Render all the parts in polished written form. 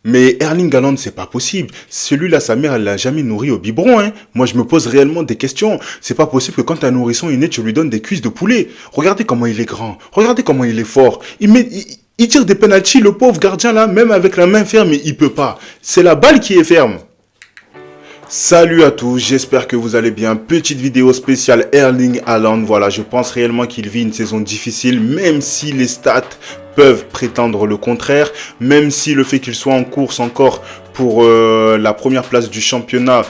Mais Erling Haaland, c'est pas possible. Celui-là, sa mère, elle l'a jamais nourri au biberon, hein. Moi, je me pose réellement des questions. C'est pas possible que quand un nourrisson est né, tu lui donnes des cuisses de poulet. Regardez comment il est grand. Regardez comment il est fort. Il tire des penaltys, le pauvre gardien là, même avec la main ferme, il peut pas. C'est la balle qui est ferme. Salut à tous, j'espère que vous allez bien. Petite vidéo spéciale Erling Haaland. Voilà, je pense réellement qu'il vit une saison difficile, même si les stats peuvent prétendre le contraire, même si le fait qu'il soit en course encore pour la première place du championnat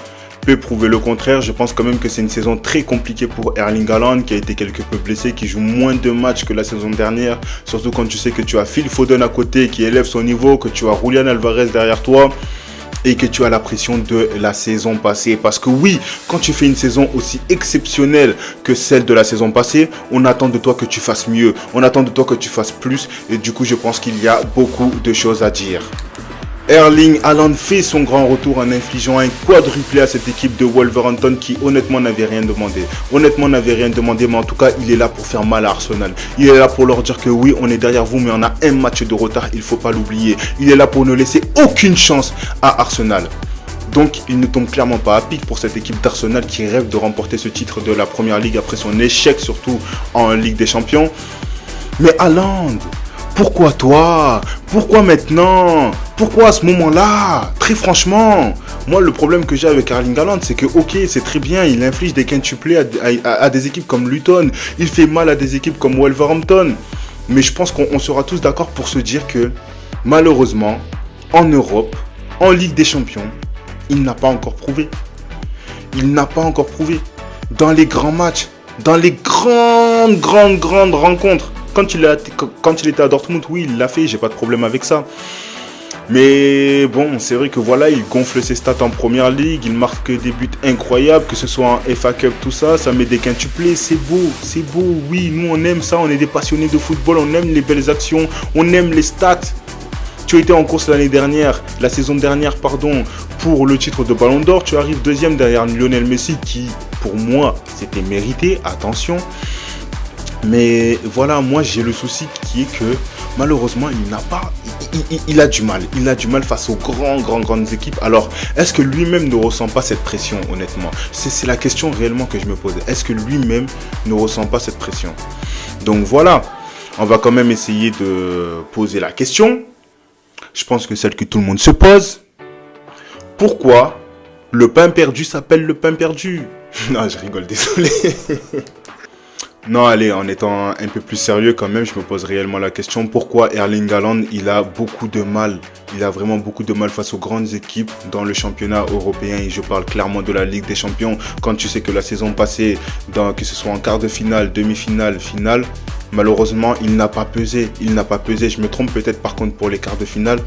peut prouver le contraire. Je pense quand même que c'est une saison très compliquée pour Erling Haaland, qui a été quelque peu blessé, qui joue moins de matchs que la saison dernière, surtout quand tu sais que tu as Phil Foden à côté qui élève son niveau, que tu as Julian Alvarez derrière toi et que tu as la pression de la saison passée. Parce que oui, quand tu fais une saison aussi exceptionnelle que celle de la saison passée, on attend de toi que tu fasses mieux, on attend de toi que tu fasses plus, et du coup je pense qu'il y a beaucoup de choses à dire. Erling Haaland fait son grand retour en infligeant un quadruplé à cette équipe de Wolverhampton qui honnêtement n'avait rien demandé. Honnêtement n'avait rien demandé, mais en tout cas il est là pour faire mal à Arsenal. Il est là pour leur dire que oui, on est derrière vous, mais on a un match de retard, il ne faut pas l'oublier. Il est là pour ne laisser aucune chance à Arsenal. Donc il ne tombe clairement pas à pic pour cette équipe d'Arsenal qui rêve de remporter ce titre de la Première Ligue après son échec surtout en Ligue des Champions. Mais Haaland, pourquoi toi? Pourquoi maintenant? Pourquoi à ce moment-là? Très franchement, moi le problème que j'ai avec Erling Haaland, c'est que ok, c'est très bien, il inflige des quintuplés à des équipes comme Luton, il fait mal à des équipes comme Wolverhampton. Mais je pense qu'on sera tous d'accord pour se dire que malheureusement, en Europe, en Ligue des Champions, il n'a pas encore prouvé. Il n'a pas encore prouvé. Dans les grands matchs, dans les grandes rencontres. Quand il était à Dortmund, oui, il l'a fait, j'ai pas de problème avec ça. Mais bon, c'est vrai que voilà, il gonfle ses stats en première ligue, il marque des buts incroyables, que ce soit en FA Cup, tout ça, ça met des quintuplés, c'est beau, oui, nous on aime ça, on est des passionnés de football, on aime les belles actions, on aime les stats. Tu étais en course la saison dernière, pour le titre de Ballon d'Or, tu arrives deuxième derrière Lionel Messi, qui, pour moi, c'était mérité, attention. Mais voilà, moi j'ai le souci qui est que malheureusement il a du mal. Il a du mal face aux grandes équipes. Alors, est-ce que lui-même ne ressent pas cette pression, honnêtement? C'est la question réellement que je me pose. Est-ce que lui-même ne ressent pas cette pression? Donc voilà, on va quand même essayer de poser la question. Je pense que celle que tout le monde se pose. Pourquoi le pain perdu s'appelle le pain perdu? Non, je rigole, désolé. Non, allez, en étant un peu plus sérieux quand même, je me pose réellement la question pourquoi Erling Haaland, il a beaucoup de mal. Il a vraiment beaucoup de mal face aux grandes équipes dans le championnat européen. Et je parle clairement de la Ligue des Champions. Quand tu sais que la saison passée, que ce soit en quart de finale, demi-finale, finale, malheureusement, il n'a pas pesé. Je me trompe peut-être par contre pour les quarts de finale.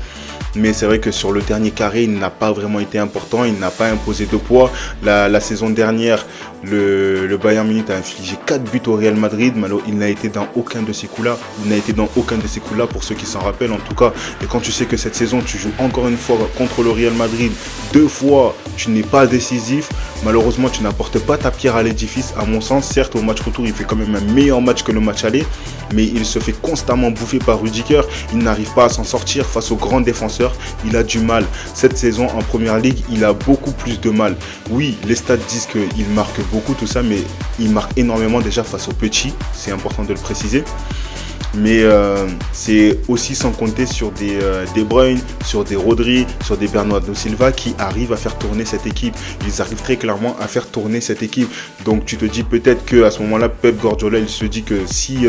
Mais c'est vrai que sur le dernier carré, il n'a pas vraiment été important. Il n'a pas imposé de poids. La saison dernière, le Bayern Munich a infligé 4 buts au Real Madrid. Il n'a été dans aucun de ces coups-là. Pour ceux qui s'en rappellent en tout cas. Et quand tu sais que cette saison, tu joues encore une fois contre le Real Madrid, 2 fois, tu n'es pas décisif. Malheureusement, tu n'apportes pas ta pierre à l'édifice. À mon sens, certes, au match retour, il fait quand même un meilleur match que le match aller. Mais il se fait constamment bouffer par Rudiger. Il n'arrive pas à s'en sortir face aux grands défenseurs. Il a du mal. Cette saison en première ligue, il a beaucoup plus de mal. Oui, les stats disent qu'il marque beaucoup, tout ça, mais il marque énormément déjà face aux petits. C'est important de le préciser. Mais c'est aussi sans compter sur des De Bruyne, sur des Rodri, sur des Bernardo Silva qui arrivent à faire tourner cette équipe. Ils arrivent très clairement à faire tourner cette équipe. Donc tu te dis peut-être qu'à ce moment-là, Pep Guardiola, il se dit que si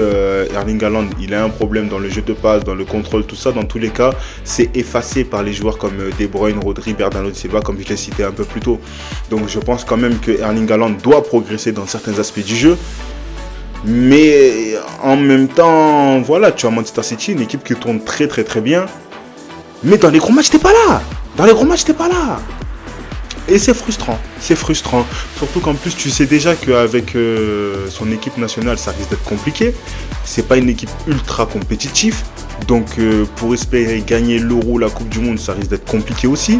Erling Haaland, il a un problème dans le jeu de passe, dans le contrôle, tout ça, dans tous les cas, c'est effacé par les joueurs comme De Bruyne, Rodri, Bernardo Silva, comme je l'ai cité un peu plus tôt. Donc je pense quand même que Erling Haaland doit progresser dans certains aspects du jeu. Mais en même temps, voilà, tu as Manchester City, une équipe qui tourne très bien. Mais dans les gros matchs, t'es pas là. Et c'est frustrant. Surtout qu'en plus, tu sais déjà qu'avec son équipe nationale, ça risque d'être compliqué. C'est pas une équipe ultra compétitive. Donc pour espérer gagner l'Euro, la Coupe du Monde, ça risque d'être compliqué aussi.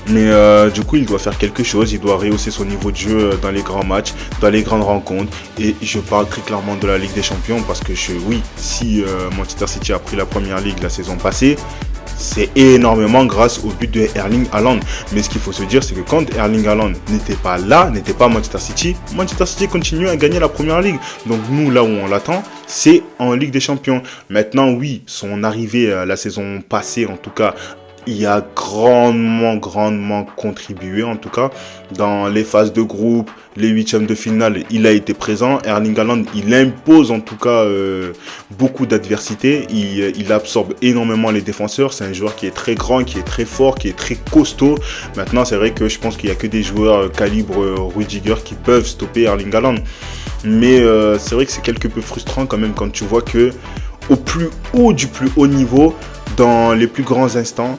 Mais du coup, il doit faire quelque chose. Il doit rehausser son niveau de jeu dans les grands matchs, dans les grandes rencontres. Et je parle très clairement de la Ligue des Champions parce que oui, si Manchester City a pris la première ligue la saison passée, c'est énormément grâce au but de Erling Haaland. Mais ce qu'il faut se dire, c'est que quand Erling Haaland n'était pas là, n'était pas à Manchester City continue à gagner la première ligue. Donc nous, là où on l'attend, c'est en Ligue des Champions. Maintenant, oui, son arrivée la saison passée, en tout cas, il a grandement contribué, en tout cas, dans les phases de groupe, les huitièmes de finale, il a été présent. Erling Haaland, il impose en tout cas beaucoup d'adversité. Il absorbe énormément les défenseurs. C'est un joueur qui est très grand, qui est très fort, qui est très costaud. Maintenant, c'est vrai que je pense qu'il n'y a que des joueurs calibre Rudiger qui peuvent stopper Erling Haaland. Mais c'est vrai que c'est quelque peu frustrant quand même quand tu vois que au plus haut du plus haut niveau, dans les plus grands instants,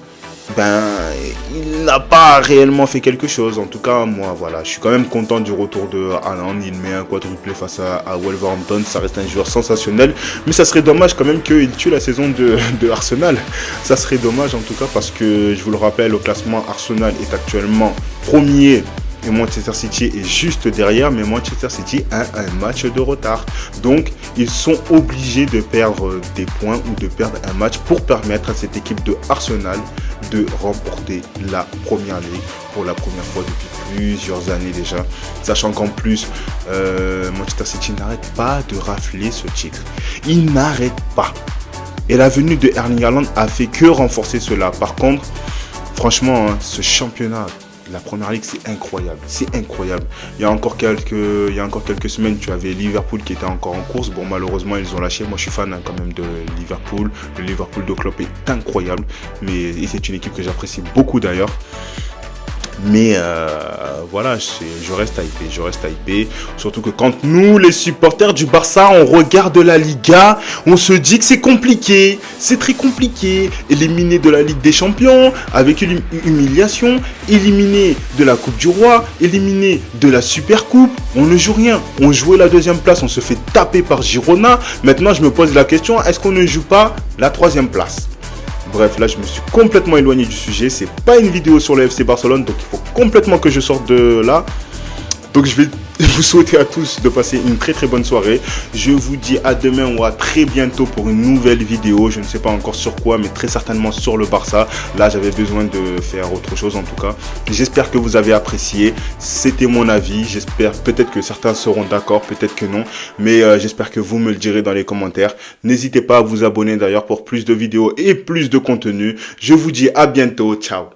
il n'a pas réellement fait quelque chose. En tout cas, moi, voilà, je suis quand même content du retour de Haaland. Il met un quadruplé face à Wolverhampton. Ça reste un joueur sensationnel. Mais ça serait dommage quand même qu'il tue la saison de Arsenal. Ça serait dommage en tout cas parce que, je vous le rappelle, au classement, Arsenal est actuellement premier. Et Manchester City est juste derrière, mais Manchester City a un match de retard. Donc, ils sont obligés de perdre des points ou de perdre un match pour permettre à cette équipe de Arsenal de remporter la première ligue pour la première fois depuis plusieurs années déjà. Sachant qu'en plus, Manchester City n'arrête pas de rafler ce titre. Il n'arrête pas. Et la venue de Erling Haaland a fait que renforcer cela. Par contre, franchement, ce championnat, la première ligue, c'est incroyable. C'est incroyable. Il y a encore quelques semaines, tu avais Liverpool qui était encore en course. Bon, malheureusement, ils ont lâché. Moi, je suis fan quand même de Liverpool. Le Liverpool de Klopp est incroyable. Mais c'est une équipe que j'apprécie beaucoup d'ailleurs. Mais voilà, je reste hypé. Surtout que quand nous, les supporters du Barça, on regarde la Liga, on se dit que c'est compliqué. C'est très compliqué. Éliminé de la Ligue des Champions, avec une humiliation. Éliminé de la Coupe du Roi. Éliminé de la Super Coupe. On ne joue rien. On jouait la deuxième place, on se fait taper par Girona. Maintenant, je me pose la question, est-ce qu'on ne joue pas la troisième place ? Bref, là je me suis complètement éloigné du sujet. C'est pas une vidéo sur le FC Barcelone, donc il faut complètement que je sorte de là. Donc je vais vous souhaiter à tous de passer une très bonne soirée. Je vous dis à demain ou à très bientôt pour une nouvelle vidéo. Je ne sais pas encore sur quoi, mais très certainement sur le Barça. Là j'avais besoin de faire autre chose en tout cas. J'espère que vous avez apprécié. C'était mon avis. J'espère, peut-être que certains seront d'accord, peut-être que non. Mais j'espère que vous me le direz dans les commentaires. N'hésitez pas à vous abonner d'ailleurs pour plus de vidéos et plus de contenu. Je vous dis à bientôt. Ciao.